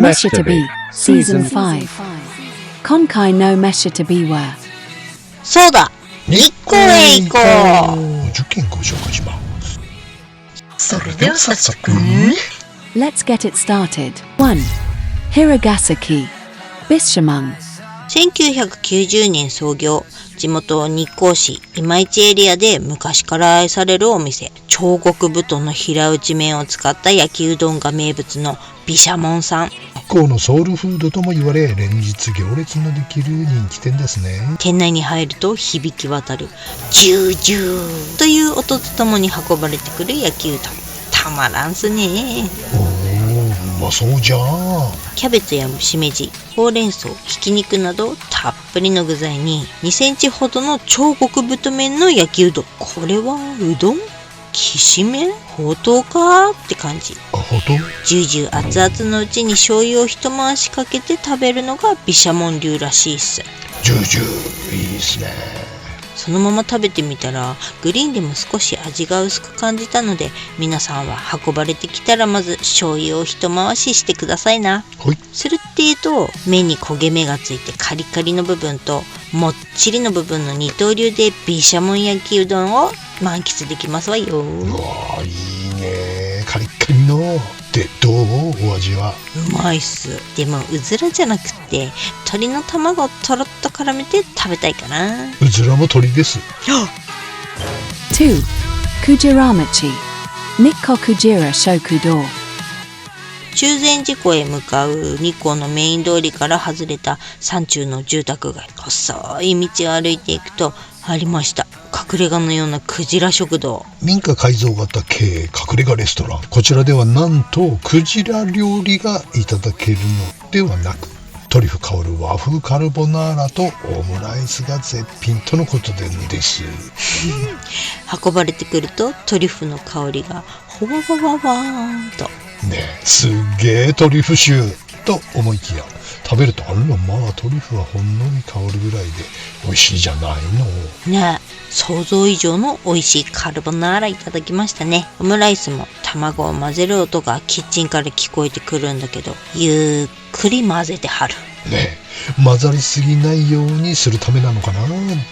Mesha to be Season 5今回のMesha to beはそうだ、日光へ行こう。受験ご紹介します。それでは早速 Let's get it started 1. Hiragasaki Bishamon 1990年創業、地元日光市今市エリアで昔から愛されるお店、彫刻太の平打ち麺を使った焼きうどんが名物の毘沙門さん。日光のソウルフードとも言われ、連日行列のできる人気店ですね。店内に入ると響き渡るジュージューという音とともに運ばれてくる焼きうどん、たまらんすね。おー、うまそうじゃん。キャベツやしめじ、ほうれん草、ひき肉などたっぷりの具材に2センチほどの超極太麺の焼きうどん。これはうどん？きしめん？ほうとうかって感じ。あ、ほとんどジュージュー熱々のうちに醤油を一回しかけて食べるのが毘沙門流らしいっす。ジュージューいいっすね。そのまま食べてみたらグリーンでも少し味が薄く感じたので、皆さんは運ばれてきたらまず醤油を一回ししてくださいな。はい。するっていうと麺に焦げ目がついてカリカリの部分ともっちりの部分の二刀流で毘沙門焼きうどんを満喫できますわよ。うわー、いいね。カリッカリの。で、どうお味は？うまいっす。でもうずらじゃなくて鶏の卵をとろっと絡めて食べたいかな。うずらも鳥です。2. Kujiramachi Nikko Kujira Shokudo 中禅寺湖へ向かう日光のメイン通りから外れた山中の住宅街、細い道を歩いていくとありました、隠れ家のようなクジラ食堂。民家改造型経営隠れ家レストラン。こちらではなんとクジラ料理がいただけるのではなく、トリュフ香る和風カルボナーラとオムライスが絶品とのことでんです。運ばれてくるとトリュフの香りがほわわわわーんとねえ、すっげえトリュフ臭と思いきや、食べるとあらまあトリュフはほんのり香るぐらいで美味しいじゃないの。ねえ、想像以上の美味しいカルボナーラいただきましたね。オムライスも卵を混ぜる音がキッチンから聞こえてくるんだけど、ゆっくり混ぜてはる。ねえ、混ざりすぎないようにするためなのかな。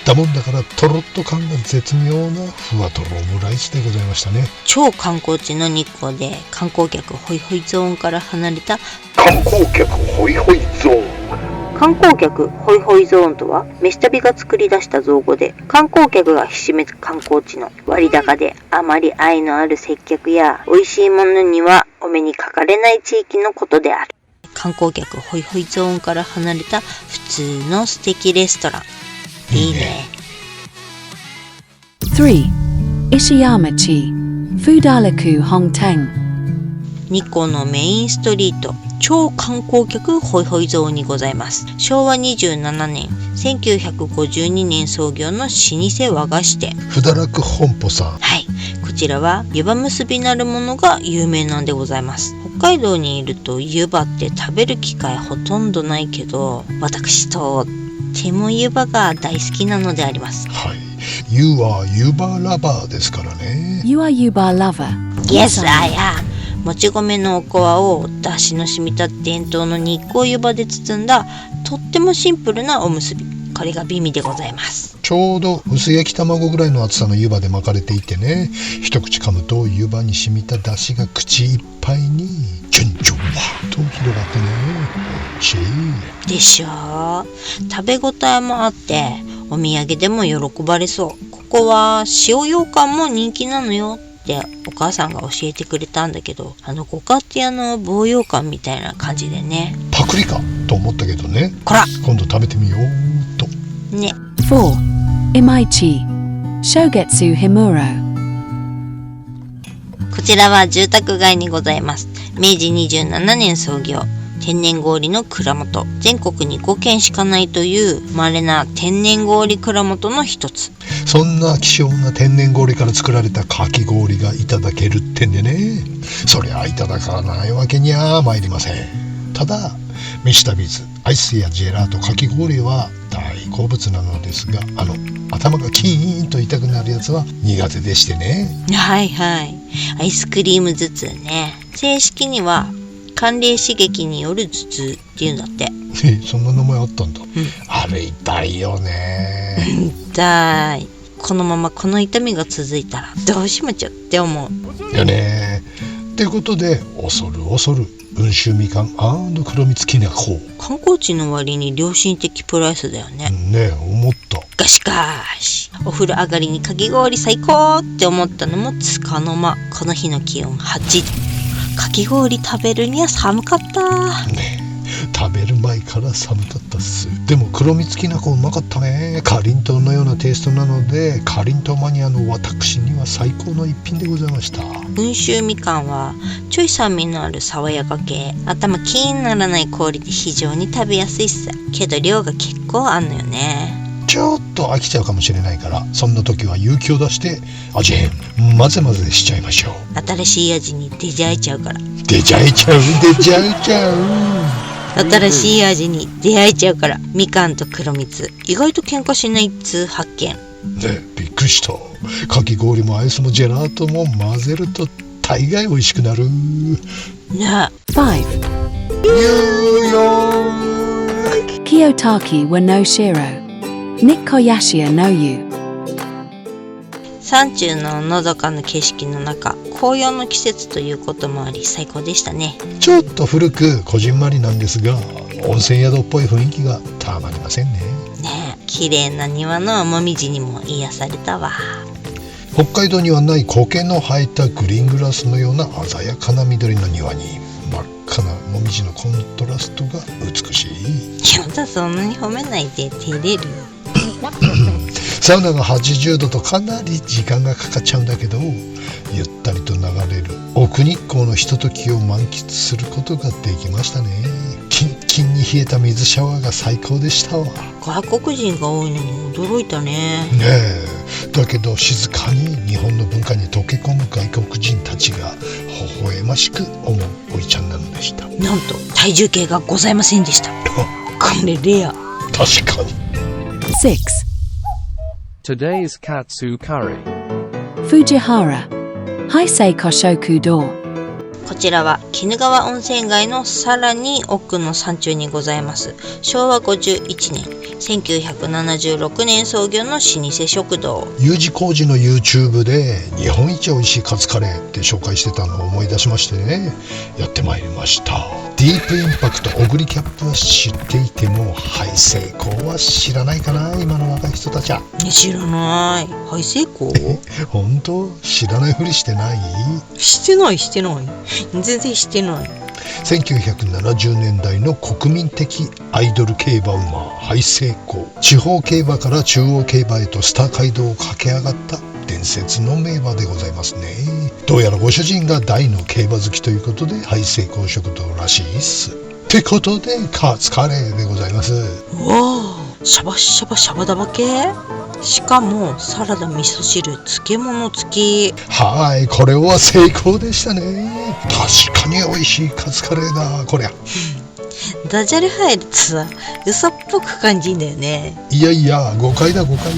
だもんだからとろっと感が絶妙なふわとろオムライスでございましたね。超観光地の日光で観光客ホイホイゾーンから離れた観光客ホイホイゾーン。観光客ホイホイゾーンとは、飯旅が作り出した造語で、観光客がひしめく観光地の割高であまり愛のある接客や美味しいものにはお目にかかれない地域のことである。観光客ホイホイゾーンから離れた普通の素敵レストラン。いいね。3. Ishiyamachi Fudalaku Hongteng 日光のメインストリート、超観光客ホイホイゾーンにございます。昭和27年、1952年創業の老舗和菓子店。ふだらく本舗さん。はい、こちらは湯葉結びなるものが有名なんでございます。北海道にいると湯葉って食べる機会ほとんどないけど、私とっても湯葉が大好きなのであります。はい、You are 湯葉ラバーですからね。 You are Yuba lover Yes, I am。もち米のおこわをだしの染みた伝統の日光湯葉で包んだとってもシンプルなおむすび、これが美味でございます。ちょうど薄焼き卵ぐらいの厚さの湯葉で巻かれていてね、一口噛むと湯葉に染みた出汁が口いっぱいにチュンチュンわーっと広がってね、シーでしょ。食べ応えもあってお土産でも喜ばれそう。ここは塩羊羹も人気なのよってお母さんが教えてくれたんだけど、ご家庭の棒羊羹みたいな感じでね。パクリかと思ったけどね、こら今度食べてみようとね。 4. Imaichi Shogetsu Himuro こちらは住宅街にございます。明治27年創業、天然氷の蔵元、全国に5軒しかないという稀な天然氷蔵元の一つ。そんな希少な天然氷から作られたかき氷がいただけるってんでね、そりゃいただかないわけには参りません。ただ飯旅ズアイスやジェラート、かき氷は大好物なのですが、頭がキーンと痛くなるやつは苦手でしてね。はいはい、アイスクリーム頭痛ね。正式には寒冷刺激による頭痛っていうんだって。そんな名前あったんだ。あれ痛いよね。痛い。このままこの痛みが続いたらどうしまちゃって思うよね。ってことで恐る恐る温州みかん&黒蜜きなこ。観光地の割に良心的プライスだよね。ねえ思った。がしかしお風呂上がりにかき氷最高って思ったのもつかの間。この日の気温8度。かき氷食べるには寒かったね。食べる前から寒かったっす。でも黒蜜きなこうまかったね。かりんとうのようなテイストなのでかりんとうマニアの私には最高の一品でございました。温州みかんはちょい酸味のある爽やか系、頭キーにならない氷で非常に食べやすいっす。けど量が結構あんのよね。ちょっと飽きちゃうかもしれないから、そんな時は勇気を出して味変混ぜ混ぜしちゃいましょう。新しい味に出ちゃえちゃうから。出ちゃえちゃう出ちゃえちゃう。新しい味に出会えちゃうから。みかんと黒蜜意外と喧嘩しないっつ発見。ね、びっくりした。かき氷もアイスもジェラートも混ぜると大概美味しくなるね。5. ニューヨーク Kiyotaki wa no shiro. Nikkoyashi no yu. 山中ののどかな景色の中、紅葉の季節ということもあり最高でしたね。ちょっと古くこじんまりなんですが温泉宿っぽい雰囲気がたまりませんね。ねえ、綺麗な庭のもみじにも癒されたわ。北海道にはない苔の生えたグリーングラスのような鮮やかな緑の庭に真っ赤なもみじのコントラストが美しい。やだ、そんなに褒めないで、照れる。サウナが80度とかなり時間がかかっちゃうんだけど、ゆったりと流れる奥日光のひとときを満喫することができましたね。キンキンに冷えた水シャワーが最高でしたわ。外国人が多いのに驚いたね。ねえ、だけど静かに日本の文化に溶け込む外国人たちが微笑ましく思うおいちゃんなのでした。なんと体重計がございませんでした。これレア。確かに。6. Today's Katsu Curry. Fujihara. Heisei Koshoku-do. こちらは鬼怒川温泉街のさらに奥の山中にございます昭和51年1976年創業の老舗食堂。 U 字工事の YouTube で日本一美味しいカツカレーって紹介してたのを思い出しましてね、やってまいりました。ディープインパクトオグリキャップは知っていてもハイセイコーは知らないかな、今の若い人たちは。知らない。ハイセイコー本当知らないふりしてない？してない全然してない。1970年代の国民的アイドル競馬馬ハイセイコー。地方競馬から中央競馬へとスター街道を駆け上がった伝説の名馬でございますね。どうやらご主人が大の競馬好きということでハイセイコー食堂らしいっす。ってことでカツカレーでございます。うわー、シャバシャバシャバダバ系。しかもサラダ味噌汁漬物付き。はい、これは成功でしたね。確かに美味しいカツカレーだこりゃ。ダジャレ入るとさ嘘っぽく感じんだよね。いやいや誤解だ誤解。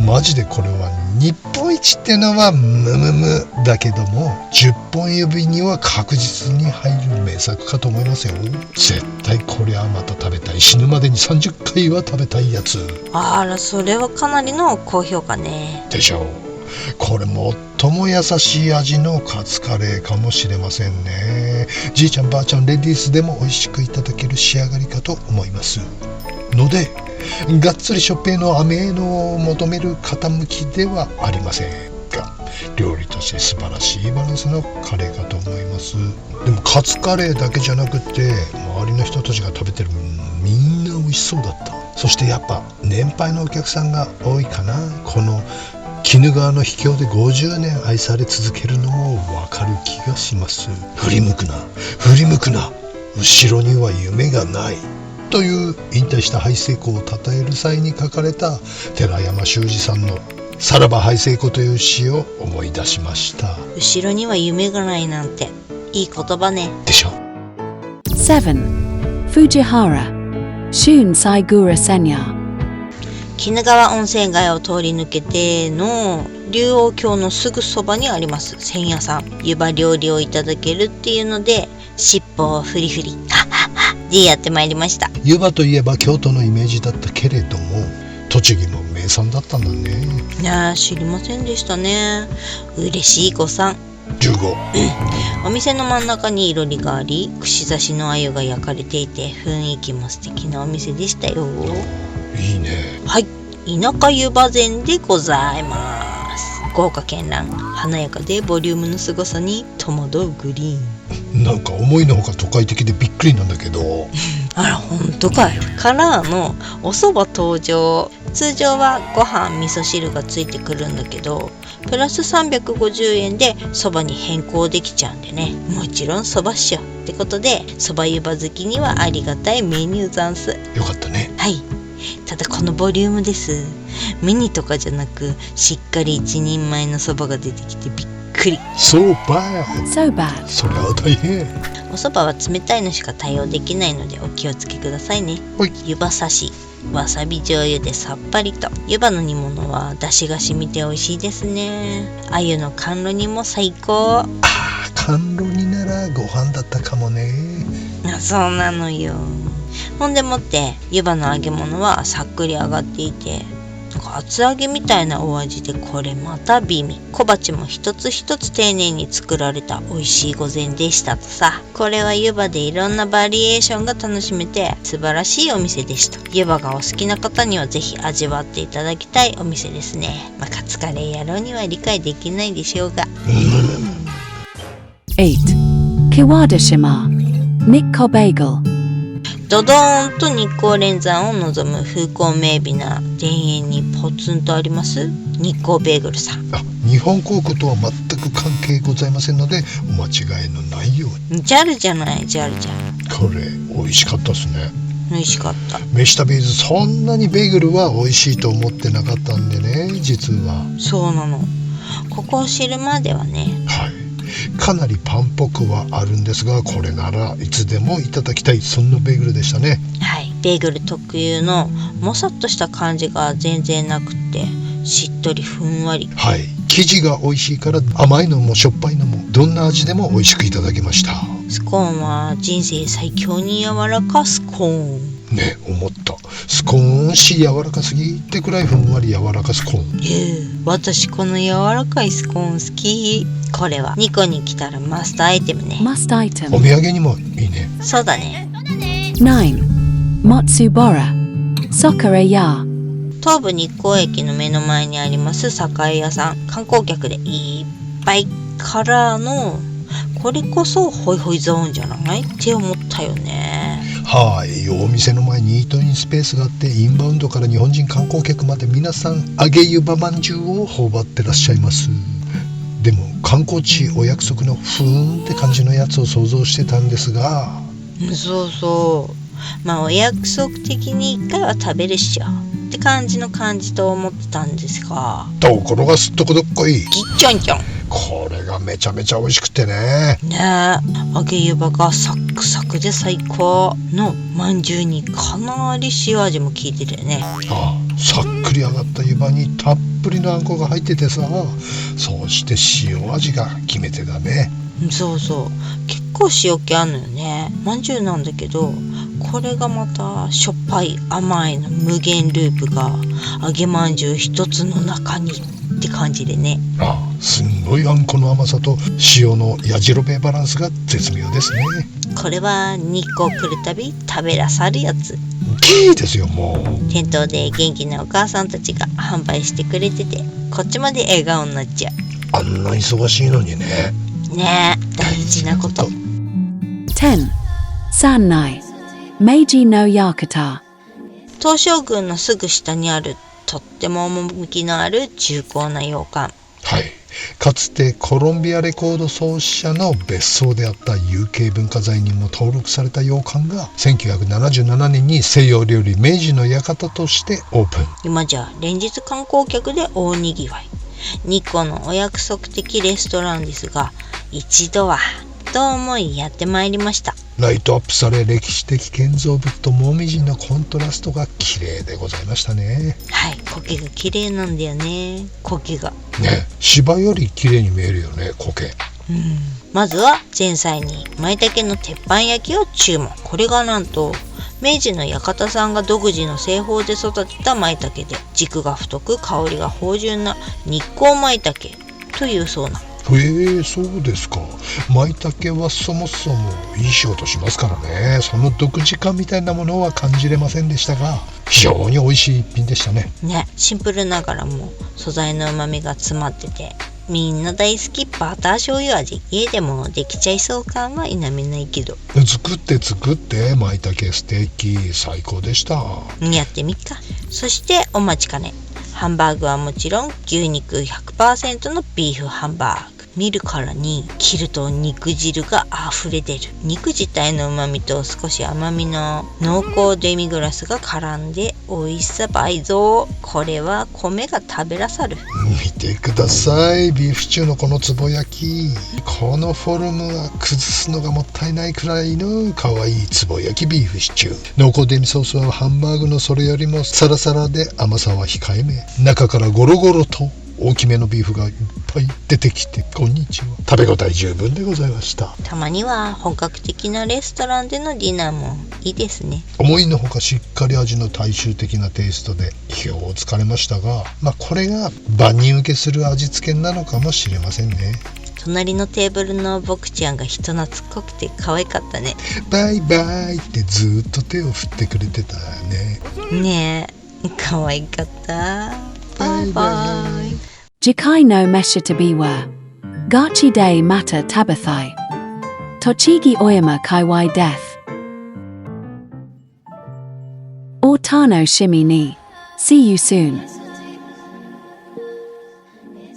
マジでこれは日本一ってのはムムムだけども10本指には確実に入る名作かと思いますよ。絶対これはまた食べたい。死ぬまでに30回は食べたいやつ。あら、それはかなりの高評価ね。でしょう。これ最も優しい味のカツカレーかもしれませんね。じいちゃんばあちゃんレディースでも美味しくいただける仕上がりかと思いますので、がっつりしょっぺいの甘えのを求める傾きではありませんが、料理として素晴らしいバランスのカレーかと思います。でもカツカレーだけじゃなくて周りの人たちが食べてるみんな美味しそうだった。そしてやっぱ年配のお客さんが多いかな。この鬼怒川の秘境で50年愛され続けるのもわかる気がします。振り向くな後ろには夢がないという引退したハイセイコーを称える際に書かれた寺山修司さんのさらばハイセイコーという詩を思い出しました。後ろには夢がないなんていい言葉ね。でしょ。 7. Fujihara. Shun Saigura Senya. 鬼怒川温泉街を通り抜けての竜王峡のすぐそばにあります千屋さん、湯葉料理をいただけるっていうので、尻尾をフリフリでやってまいりました。湯葉といえば京都のイメージだったけれども、栃木も名産だったんだね。いやー、知りませんでしたね。嬉しい誤算。15。お店の真ん中にいろりがあり、串刺しの鮎が焼かれていて、雰囲気も素敵なお店でしたよ。いいね。はい、田舎湯葉膳でございます。豪華絢爛、華やかでボリュームのすごさに戸惑うグリーン。なんか思いのほか都会的でびっくりなんだけど。あら、ほんとかよ。からのお蕎麦登場。通常はご飯味噌汁がついてくるんだけど、プラス350円で蕎麦に変更できちゃうんでね、もちろん蕎麦っしょってことで、蕎麦湯葉好きにはありがたいメニューざんす。よかったね。はい、ただこのボリュームです。ミニとかじゃなく、しっかり一人前の蕎麦が出てきてびっくり。そうばSo bad. それは大変。お蕎麦は冷たいのしか対応できないのでお気をつけくださいね。はい湯葉刺し、わさび醤油でさっぱりと。湯葉の煮物は出汁が染みて美味しいですね。鮎の甘露煮も最高。甘露煮ならご飯だったかもね。そうなのよ。ほんでもって湯葉の揚げ物はさっくり揚がっていて、なんか厚揚げみたいなお味で、これまた美味。小鉢も一つ一つ丁寧に作られた美味しい御膳でしたとさ。これは湯葉でいろんなバリエーションが楽しめて素晴らしいお店でした。湯葉がお好きな方にはぜひ味わっていただきたいお店ですね。カツカレー野郎には理解できないでしょうが。8. Kiwadashima Nikko Bagel. ドドーンと日光連山を望む風光明媚な田園にポツンとあります日光ベーグルさん。日本航空とは全く関係ございませんので、お間違いのないように。 JAL じゃない、 JAL じゃん。これ美味しかったですね。美味しかった。飯旅ーズ、そんなにベーグルは美味しいと思ってなかったんでね、実は。そうなの。ここを知るまではね。はい、かなりパンっぽくはあるんですが、これならいつでもいただきたい、そんなベーグルでしたね。はい、ベーグル特有のもさっとした感じが全然なくって、しっとりふんわり。はい、生地が美味しいから甘いのもしょっぱいのもどんな味でも美味しくいただけました。スコーンは人生最強に柔らかスコーンね、思った。少し柔らかすぎってくらいふんわり柔らかスコーン。私この柔らかいスコーン好き。これはニコに来たらマストアイテムね。Must お item. 土産にもいいね。そうだね。 9. Matsubara Sokara-ya. 東武日光駅の目の前にあります酒屋さん。観光客でいっぱいからの、これこそホイホイゾーンじゃないって思ったよね。はい、お店の前にイートインスペースがあって、インバウンドから日本人観光客まで皆さん揚げ湯葉まんじゅうを頬張ってらっしゃいます。でも観光地お約束のふーんって感じのやつを想像してたんですが、そうそう。お約束的に一回は食べるっしょって感じと思ってたんですが、ところがすっとこどっこい。ぎっちょんちょん。これがめちゃめちゃ美味しくてね。揚げ湯葉がサクサクで最高のまんじゅうにかなり塩味も効いてるよね。さっくり揚がった湯葉にたっぷりのあんこが入っててさ、そして塩味が決め手だね。そうそう、結構塩気あんのよね。まんじゅうなんだけど、これがまたしょっぱい甘いの無限ループが揚げまんじゅう一つの中にって感じでね。すんごいあんこの甘さと塩のやじろべえバランスが絶妙ですね。これは日光来るたび食べらさるやつ。キーですよ。もう店頭で元気なお母さんたちが販売してくれてて、こっちまで笑顔になっちゃう。あんな忙しいのにね。ねえ、大事なこと。10. Sannai Meiji no Yakata. 東照宮のすぐ下にあるとっても趣のある重厚な洋館。はい、かつてコロンビアレコード創始者の別荘であった有形文化財にも登録された洋館が1977年に西洋料理明治の館としてオープン。今じゃ連日観光客で大にぎわい。日光のお約束的レストランですが、一度はと思いやってまいりました。ライトアップされ、歴史的建造物ともみじのコントラストが綺麗でございましたね。はい、苔が綺麗なんだよね。苔がね、芝より綺麗に見えるよね、苔。まずは前菜に舞茸の鉄板焼きを注文。これがなんと明治の館さんが独自の製法で育てた舞茸で、軸が太く香りが芳醇な日光舞茸というそうな。そうですか。舞茸はそもそもいい仕事しますからね。その独自感みたいなものは感じれませんでしたが、非常に美味しい一品でしたね。シンプルながらも素材の旨味が詰まってて、みんな大好きバター醤油味。家でもできちゃいそう感は否めないけど、作って舞茸ステーキ最高でした。やってみっか。そしてお待ちかね、ハンバーグはもちろん牛肉 100% のビーフハンバーグ。見るからに切ると肉汁が溢れ出る。肉自体の旨味と少し甘みの濃厚デミグラスが絡んで美味しさ倍増。これは米が食べらさる。見てください、ビーフシチューのこのつぼ焼き。このフォルムは崩すのがもったいないくらいの可愛いつぼ焼きビーフシチュー。濃厚デミソースはハンバーグのそれよりもサラサラで甘さは控えめ。中からゴロゴロと大きめのビーフがいっぱい出てきて、こんにちは。食べ応え十分でございました。たまには本格的なレストランでのディナーもいいですね。思いのほかしっかり味の大衆的なテイストで意表をつかれましたが、これが万人受けする味付けなのかもしれませんね。隣のテーブルのボクちゃんが人懐っこくて可愛かったね。バイバイってずっと手を振ってくれてたよね。ねえ、可愛かった。バイバイ。Jikai no mesha to beware. Gachi de mata tabathai. Tochigi oyama kaiwai death. Ortano shimi ni. See you soon.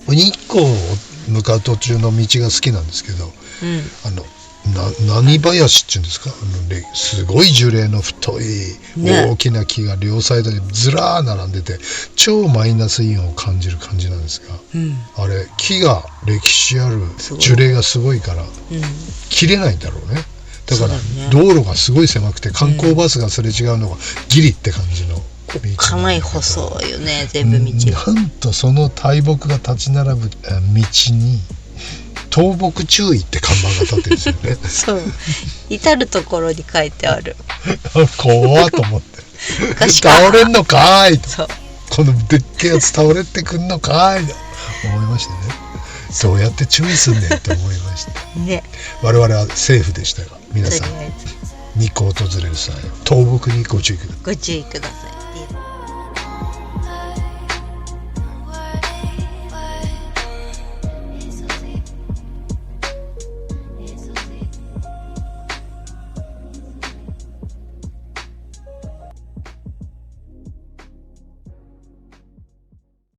日光向かう途中の道が好きなんですけど、何林っていうんですか、すごい樹齢の太い大きな木が両サイドにずらー並んでて、超マイナスイオンを感じる感じなんですが、あれ木が歴史ある樹齢がすごいから、切れないんだろうね。だから道路がすごい狭くて観光バスがすれ違うのがギリって感じの道かなり細いよね、全部道が。なんとその大木が立ち並ぶ道に倒木注意って看板が立ってるんですよね。そう、至るところに書いてある。怖っと思って倒れんのかーいと、このでっけえやつ倒れてくんのかーいと思いましてね。どうやって注意すんねんと思いましたね。我々はセーフでしたが、皆さん日光を訪れる際倒木にご注意ください。